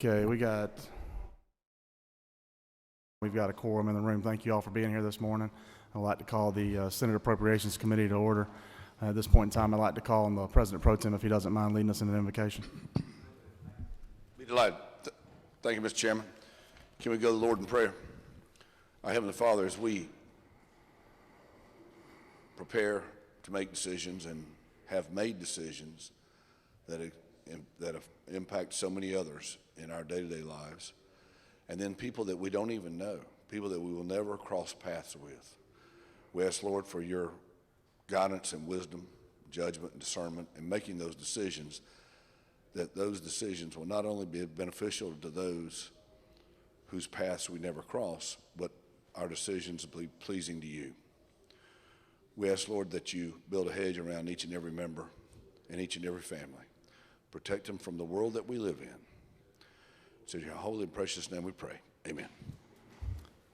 Okay, we've got a quorum in the room. Thank you all for being here this morning. I'd like to call the Senate Appropriations Committee to order. At this point in time, I'd like to call on the President Pro Tem if he doesn't mind leading us in an invocation. Be delighted. Thank you, Mr. Chairman. Can we go to the Lord in prayer? Our Heavenly Father, as we prepare to make decisions and have made decisions that have impacted so many others in our day-to-day lives, and then people that we don't even know, people that we will never cross paths with. We ask, Lord, for your guidance and wisdom, judgment and discernment in making those decisions, that those decisions will not only be beneficial to those whose paths we never cross, but our decisions will be pleasing to you. We ask, Lord, that you build a hedge around each and every member and each and every family. Protect them from the world that we live in. It's in your holy and precious name we pray. Amen.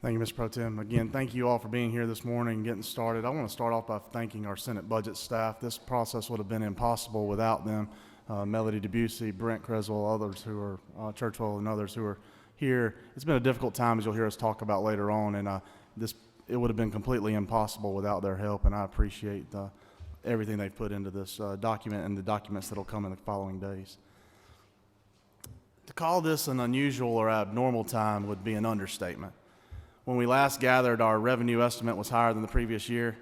Thank you, Mr. Pro Tem. Again, thank you all for being here this morning and getting started. I want to start off by thanking our Senate budget staff. This process would have been impossible without them. Melody Debussy, Brent Creswell, others who are, Churchwell and others who are here. It's been a difficult time, as you'll hear us talk about later on, and it would have been completely impossible without their help, and I appreciate everything they've put into this document and the documents that will come in the following days. To call this an unusual or abnormal time would be an understatement. When we last gathered, our revenue estimate was higher than the previous year.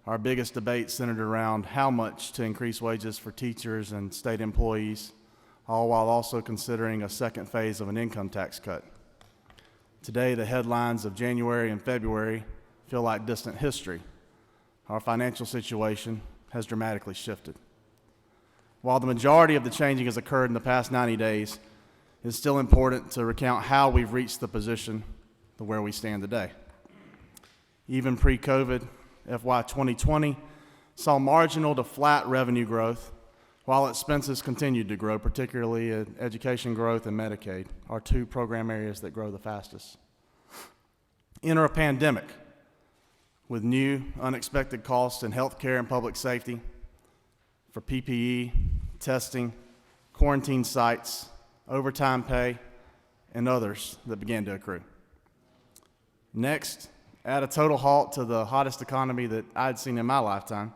Our biggest debate centered around how much to increase wages for teachers and state employees, all while also considering a second phase of an income tax cut. Today, the headlines of January and February feel like distant history. Our financial situation has dramatically shifted. While the majority of the changing has occurred in the past 90 days, it's still important to recount how we've reached the position to where we stand today. Even pre-COVID, FY 2020 saw marginal to flat revenue growth, while expenses continued to grow, particularly in education growth and Medicaid, our two program areas that grow the fastest. Enter a pandemic with new, unexpected costs in healthcare and public safety for PPE, testing, quarantine sites, overtime pay, and others that began to accrue. Next, add a total halt to the hottest economy that I'd seen in my lifetime.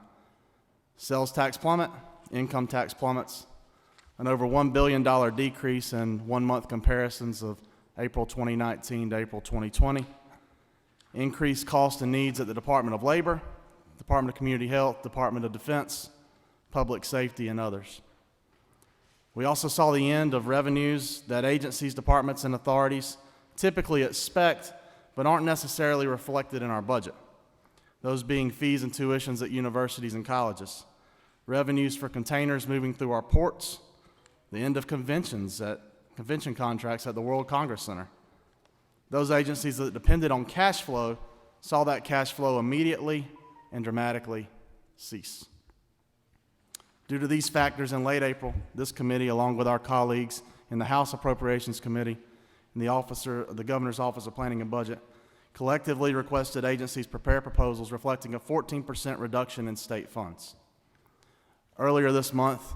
Sales tax plummet, income tax plummets, an over $1 billion decrease in one-month comparisons of April 2019 to April 2020, increased costs and needs at the Department of Labor, Department of Community Health, Department of Defense, Public Safety, and others. We also saw the end of revenues that agencies, departments, and authorities typically expect but aren't necessarily reflected in our budget. Those being fees and tuitions at universities and colleges, revenues for containers moving through our ports, the end of convention contracts at the World Congress Center. Those agencies that depended on cash flow saw that cash flow immediately and dramatically cease. Due to these factors, in late April, this committee, along with our colleagues in the House Appropriations Committee and the Governor's Office of Planning and Budget, collectively requested agencies prepare proposals reflecting a 14% reduction in state funds. Earlier this month,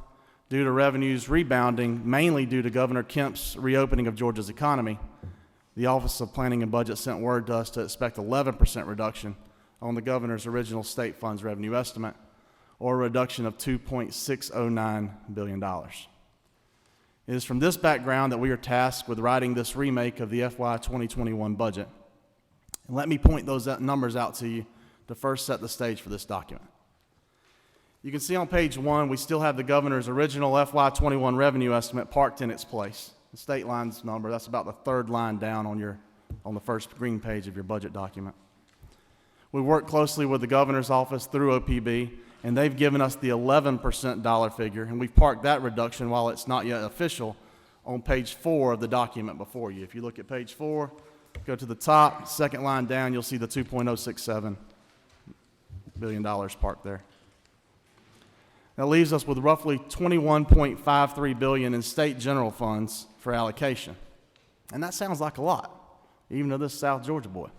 due to revenues rebounding, mainly due to Governor Kemp's reopening of Georgia's economy, the Office of Planning and Budget sent word to us to expect 11% reduction on the Governor's original state funds revenue estimate, or a reduction of $2.609 billion. It is from this background that we are tasked with writing this remake of the FY 2021 budget. And let me point those numbers out to you to first set the stage for this document. You can see on page 1, we still have the Governor's original FY 21 revenue estimate parked in its place. The state line's number, that's about the third line down on the first green page of your budget document. We worked closely with the Governor's office through OPB, and they've given us the 11% dollar figure, and we've parked that reduction while it's not yet official on page 4 of the document before you. If you look at page 4, go to the top, second line down, you'll see the $2.067 billion parked there. That leaves us with roughly $21.53 billion in state general funds for allocation. And that sounds like a lot, even to this South Georgia boy.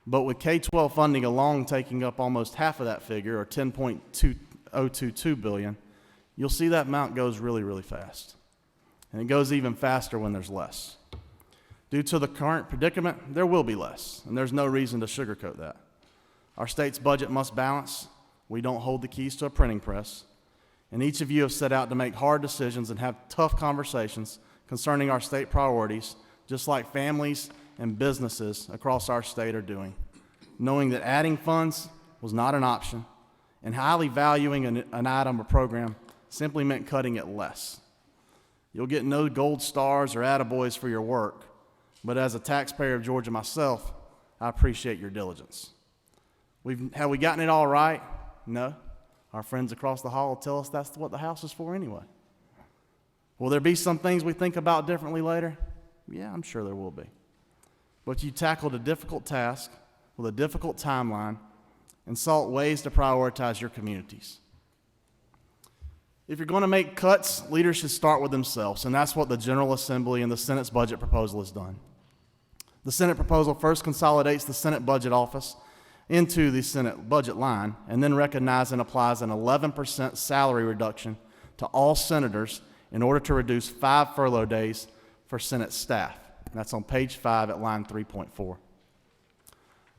But with K-12 funding alone taking up almost half of that figure, or $10.022 billion, you'll see that amount goes really, really fast. And it goes even faster when there's less. Due to the current predicament, there will be less, and there's no reason to sugarcoat that. Our state's budget must balance. We don't hold the keys to a printing press. And each of you have set out to make hard decisions and have tough conversations concerning our state priorities, just like families and businesses across our state are doing, knowing that adding funds was not an option, and highly valuing an item or program simply meant cutting it less. You'll get no gold stars or attaboys for your work, but as a taxpayer of Georgia myself, I appreciate your diligence. Have we gotten it all right? No. Our friends across the hall will tell us that's what the House is for anyway. Will there be some things we think about differently later? Yeah, I'm sure there will be. But you tackled a difficult task with a difficult timeline and sought ways to prioritize your communities. If you're going to make cuts, leaders should start with themselves, and that's what the General Assembly and the Senate's budget proposal has done. The Senate proposal first consolidates the Senate budget office into the Senate budget line, and then recognizes and applies an 11% salary reduction to all senators in order to reduce 5 furlough days for Senate staff. That's on page 5 at line 3.4.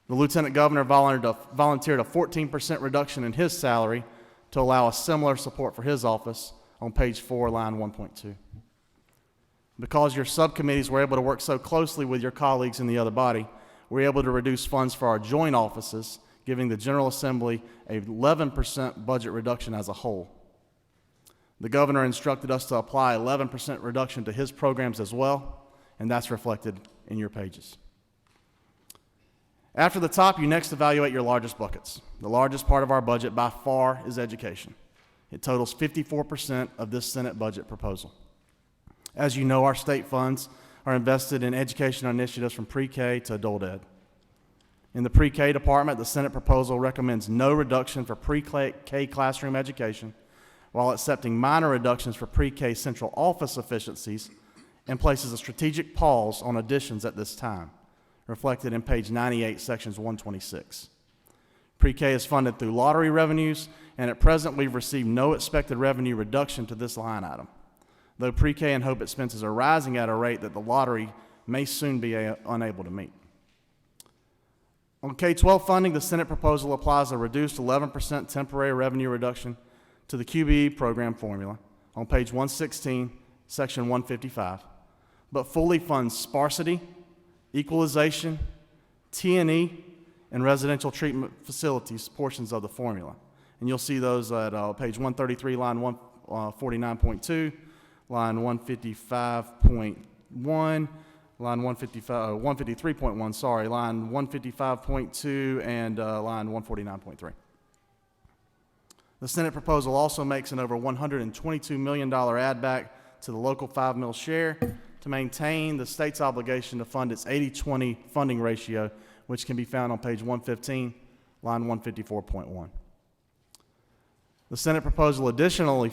The Lieutenant Governor volunteered a 14% reduction in his salary to allow a similar support for his office on page 4, line 1.2. Because your subcommittees were able to work so closely with your colleagues in the other body, we were able to reduce funds for our joint offices, giving the General Assembly a 11% budget reduction as a whole. The governor instructed us to apply 11% reduction to his programs as well, and that's reflected in your pages. After the top, you next evaluate your largest buckets. The largest part of our budget by far is education. It totals 54% of this Senate budget proposal. As you know, our state funds are invested in education initiatives from pre-K to adult ed. In the pre-K department, the Senate proposal recommends no reduction for pre-K classroom education, while accepting minor reductions for pre-K central office efficiencies, and places a strategic pause on additions at this time, reflected in page 98, sections 126. Pre-K is funded through lottery revenues, and at present we've received no expected revenue reduction to this line item, though pre-K and HOPE expenses are rising at a rate that the lottery may soon be unable to meet. On K-12 funding, the Senate proposal applies a reduced 11% temporary revenue reduction to the QBE program formula on page 116, section 155, but fully funds sparsity, equalization, T&E, and residential treatment facilities portions of the formula. And you'll see those at page 133, line 149.2, line 155.1, line 153.1, sorry, line 155.2, and line 149.3. The Senate proposal also makes an over $122 million add back to the local 5 mil share to maintain the state's obligation to fund its 80-20 funding ratio, which can be found on page 115, line 154.1. The Senate proposal additionally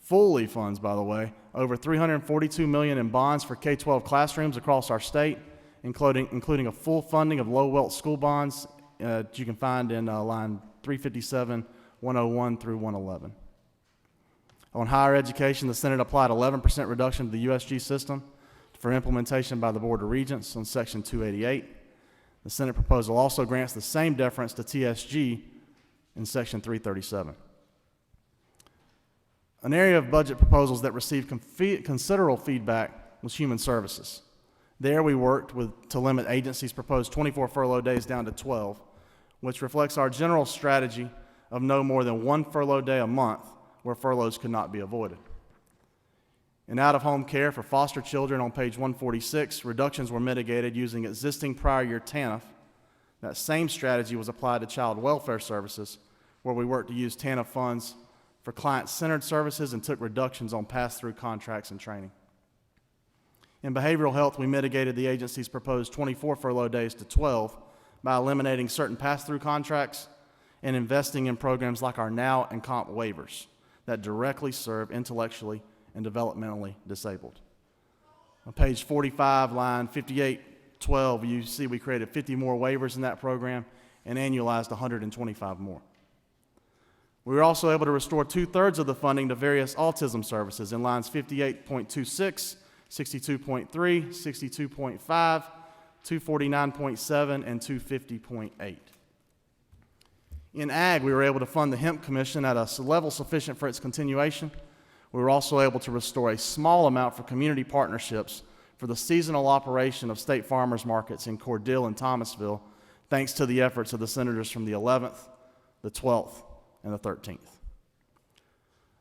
fully funds, by the way, over $342 million in bonds for K-12 classrooms across our state, including a full funding of low-wealth school bonds that you can find in line 357, 101 through 111. On higher education, the Senate applied 11% reduction to the USG system for implementation by the Board of Regents on section 288. The Senate proposal also grants the same deference to TSG in section 337. An area of budget proposals that received considerable feedback was human services. There we worked to limit agencies' proposed 24 furlough days down to 12, which reflects our general strategy of no more than 1 furlough day a month where furloughs could not be avoided. In out-of-home care for foster children on page 146, reductions were mitigated using existing prior year TANF. That same strategy was applied to child welfare services, where we worked to use TANF funds for client-centered services and took reductions on pass-through contracts and training. In behavioral health, we mitigated the agency's proposed 24 furlough days to 12 by eliminating certain pass-through contracts and investing in programs like our NOW and COMP waivers that directly serve intellectually and developmentally disabled. On page 45, line 5812, you see we created 50 more waivers in that program and annualized 125 more. We were also able to restore 2/3 of the funding to various autism services in lines 58.26, 62.3, 62.5, 249.7, and 250.8. In ag, we were able to fund the hemp commission at a level sufficient for its continuation. We were also able to restore a small amount for community partnerships for the seasonal operation of state farmers markets in Cordell and Thomasville, thanks to the efforts of the senators from the 11th, the 12th, and the 13th.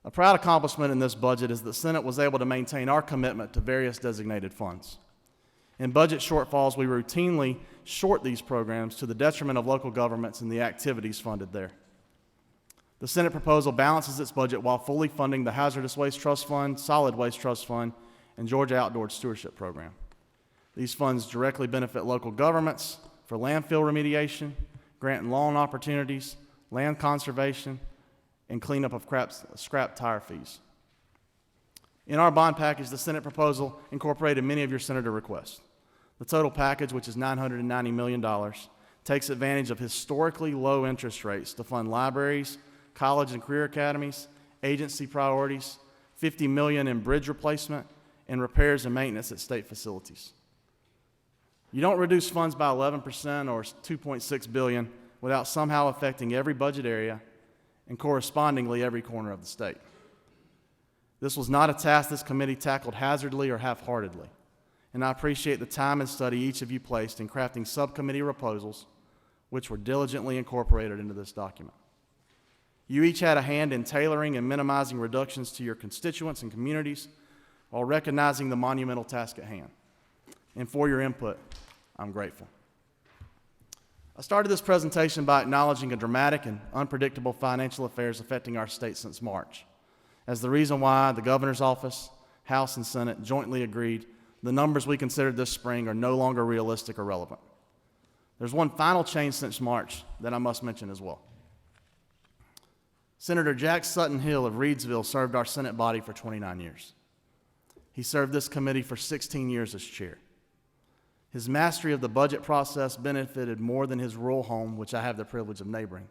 A proud accomplishment in this budget is that the Senate was able to maintain our commitment to various designated funds. In budget shortfalls, we routinely short these programs to the detriment of local governments and the activities funded there. The Senate proposal balances its budget while fully funding the Hazardous Waste Trust Fund, Solid Waste Trust Fund, and Georgia Outdoor Stewardship Program. These funds directly benefit local governments for landfill remediation, grant and loan opportunities, land conservation, and cleanup of scrap tire fees. In our bond package, the Senate proposal incorporated many of your senator requests. The total package, which is $990 million, takes advantage of historically low interest rates to fund libraries, college and career academies, agency priorities, $50 million in bridge replacement, and repairs and maintenance at state facilities. You don't reduce funds by 11% or $2.6 billion without somehow affecting every budget area and correspondingly every corner of the state. This was not a task this committee tackled haphazardly or half-heartedly, and I appreciate the time and study each of you placed in crafting subcommittee proposals, which were diligently incorporated into this document. You each had a hand in tailoring and minimizing reductions to your constituents and communities while recognizing the monumental task at hand. And for your input, I'm grateful. I started this presentation by acknowledging a dramatic and unpredictable financial affairs affecting our state since March, as the reason why the governor's office, House, and Senate jointly agreed the numbers we considered this spring are no longer realistic or relevant. There's one final change since March that I must mention as well. Senator Jack Sutton Hill of Reidsville served our Senate body for 29 years. He served this committee for 16 years as chair. His mastery of the budget process benefited more than his rural home, which I have the privilege of neighboring.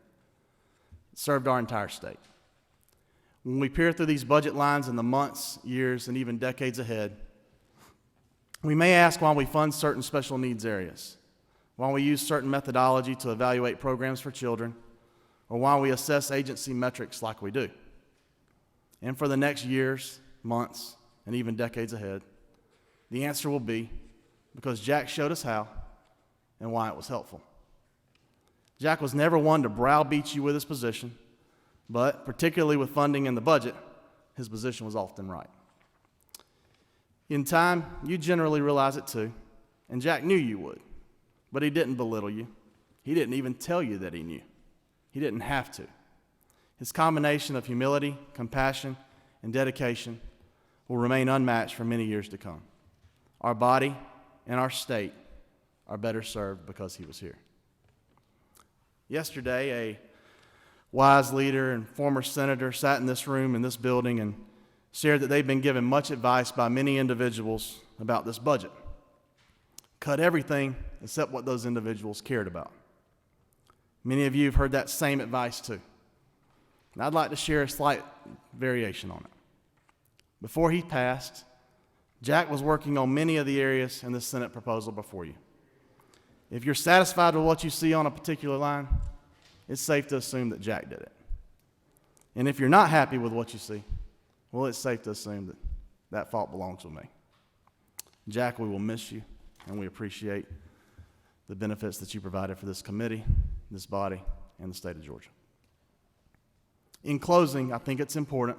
It served our entire state. When we peer through these budget lines in the months, years, and even decades ahead, we may ask why we fund certain special needs areas, why we use certain methodology to evaluate programs for children, or why we assess agency metrics like we do. And for the next years, months, and even decades ahead, the answer will be because Jack showed us how and why it was helpful. Jack was never one to browbeat you with his position, but particularly with funding in the budget, his position was often right. In time, you generally realize it too, and Jack knew you would, but he didn't belittle you. He didn't even tell you that he knew. He didn't have to. His combination of humility, compassion, and dedication will remain unmatched for many years to come. Our body and our state are better served because he was here. Yesterday, a wise leader and former senator sat in this room in this building and shared that they've been given much advice by many individuals about this budget. Cut everything except what those individuals cared about. Many of you have heard that same advice too. And I'd like to share a slight variation on it. Before he passed, Jack was working on many of the areas in the Senate proposal before you. If you're satisfied with what you see on a particular line, it's safe to assume that Jack did it. And if you're not happy with what you see, well, it's safe to assume that that fault belongs with me. Jack, we will miss you, and we appreciate the benefits that you provided for this committee, this body, and the state of Georgia. In closing, I think it's important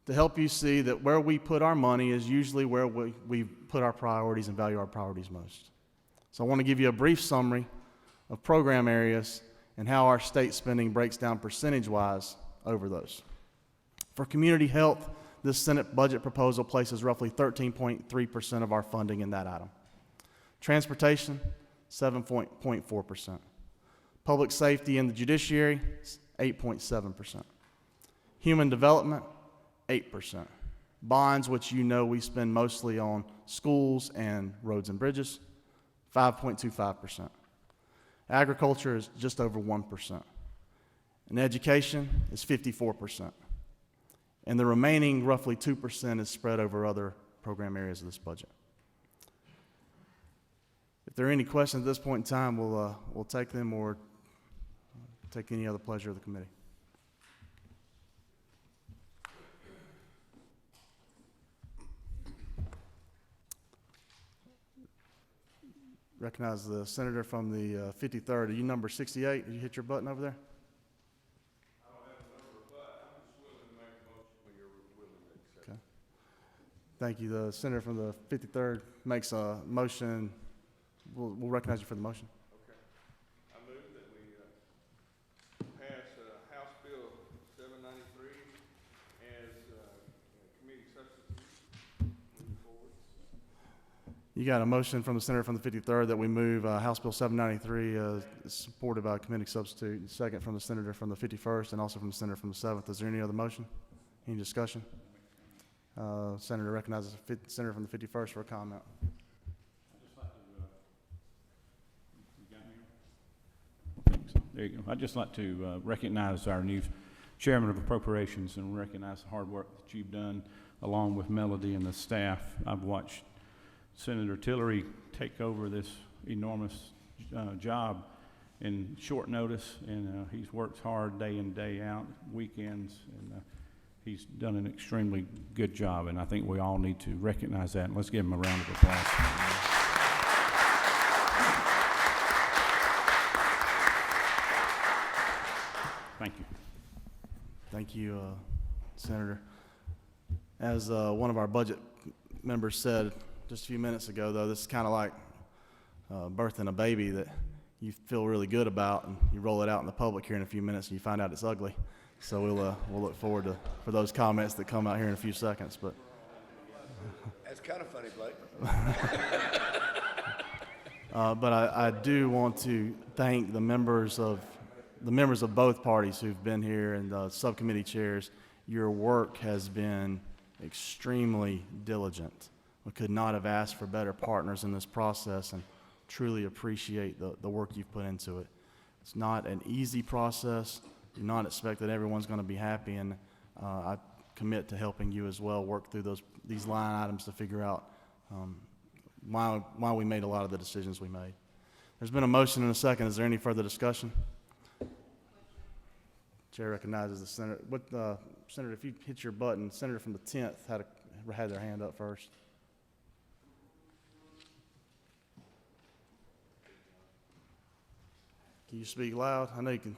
to help you see that where we put our money is usually where we put our priorities and value our priorities most. So I want to give you a brief summary of program areas and how our state spending breaks down percentage-wise over those. For community health, this Senate budget proposal places roughly 13.3% of our funding in that item. Transportation, 7.4%. Public safety and the judiciary, 8.7%. Human development, 8%. Bonds, which you know we spend mostly on schools and roads and bridges, 5.25%. Agriculture is just over 1%. And education is 54%. And the remaining roughly 2% is spread over other program areas of this budget. If there are any questions at this point in time, we'll take them or take any other pleasure of the committee. Recognize the senator from the 53rd. Are you number 68? Did you hit your button over there? I don't have a number, but I'm just willing to make a motion when you're willing to accept. Okay. Thank you. The senator from the 53rd makes a motion. We'll recognize you for the motion. Okay. I move that we pass House Bill 793 as committee substitute moving forward. You got a motion from the senator from the 53rd that we move House Bill 793 supported by a committee substitute. And second from the senator from the 51st and also from the senator from the 7th. Is there any other motion? Any discussion? Senator recognizes the senator from the 51st for a comment. There you go. I'd just like to recognize our new chairman of Appropriations and recognize the hard work that you've done along with Melody and the staff. I've watched Senator Tillery take over this enormous job in short notice, and he's worked hard day in, day out, weekends, and he's done an extremely good job, and I think we all need to recognize that. And let's give him a round of applause. Thank you. Thank you, Senator. As one of our budget members said just a few minutes ago, though, this is kind of like birthing a baby that you feel really good about, and you roll it out in the public here in a few minutes, and you find out it's ugly. So we'll look forward for those comments that come out here in a few seconds. But That's kind of funny, Blake. but I do want to thank the members of both parties who've been here and the subcommittee chairs. Your work has been extremely diligent. We could not have asked for better partners in this process, and truly appreciate the work you've put into it. It's not an easy process. Do not expect that everyone's going to be happy, and I commit to helping you as well work through these line items to figure out why we made a lot of the decisions we made. There's been a motion and a second. Is there any further discussion? Chair recognizes the senator. Senator, if you hit your button, senator from the 10th had their hand up first. Can you speak loud? I know you can.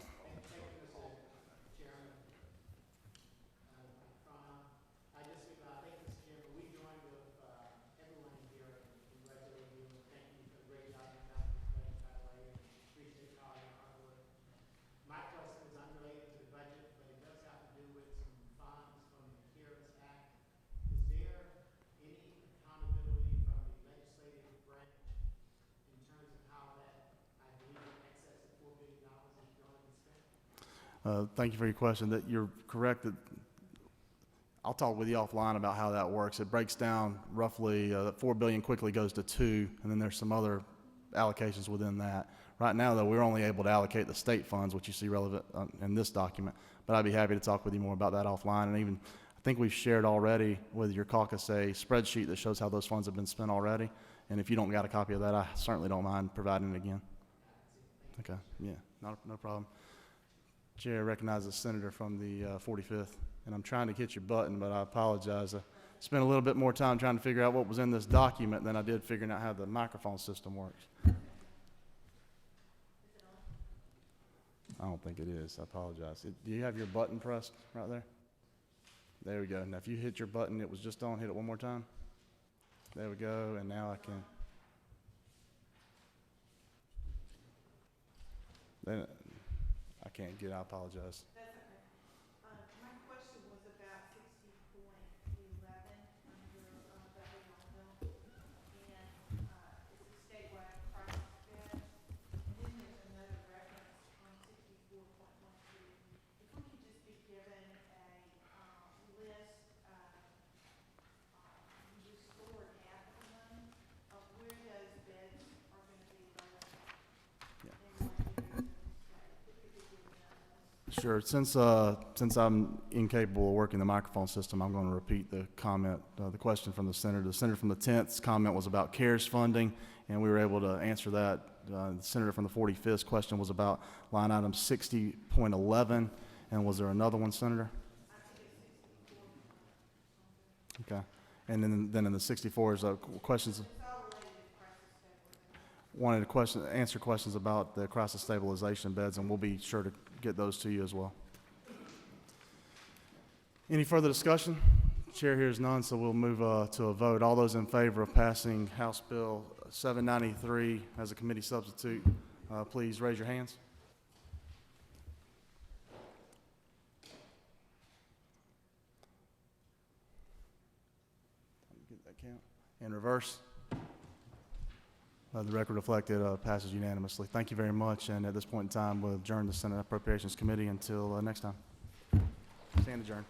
Thank you for your question. That you're correct. That I'll talk with you offline about how that works. It breaks down roughly $4 billion quickly goes to $2 billion, and then there's some other allocations within that. Right now, though, we're only able to allocate the state funds, which you see relevant in this document. But I'd be happy to talk with you more about that offline. And even I think we've shared already with your caucus a spreadsheet that shows how those funds have been spent already. And if you don't got a copy of that, I certainly don't mind providing it again. Okay. Yeah. No problem. Chair recognizes the senator from the 45th, and I'm trying to hit your button, but I apologize. I spent a little bit more time trying to figure out what was in this document than I did figuring out how the microphone system works. I don't think it is. I apologize. Do you have your button pressed right there? There we go. Now, if you hit your button, it was just on. Hit it one more time. There we go, and now I can. Then I can't get it. I apologize. That's okay. My question was about 60.11 under the bill, and it's a statewide price bed. And then there's another reference on 64.12. If we could just be given a list of just forward acronym of where those beds are going to be located. Yeah. And what years of the state. If we could be given that list. Sure. Since I'm incapable of working the microphone system, I'm going to repeat the comment, the question from the senator. The senator from the 10th comment was about CARES funding, and we were able to answer that. The senator from the 45th question was about line item 60.11, and was there another one, Senator? Okay. And then in the 64 is questions. Wanted to answer questions about the crisis stabilization beds, and we'll be sure to get those to you as well. Any further discussion? Chair hears none, so we'll move to a vote. All those in favor of passing House Bill 793 as a committee substitute, please raise your hands. Get that count. In reverse. The record reflected passes unanimously. Thank you very much, and at this point in time, we'll adjourn the Senate Appropriations Committee until next time. Stand adjourned.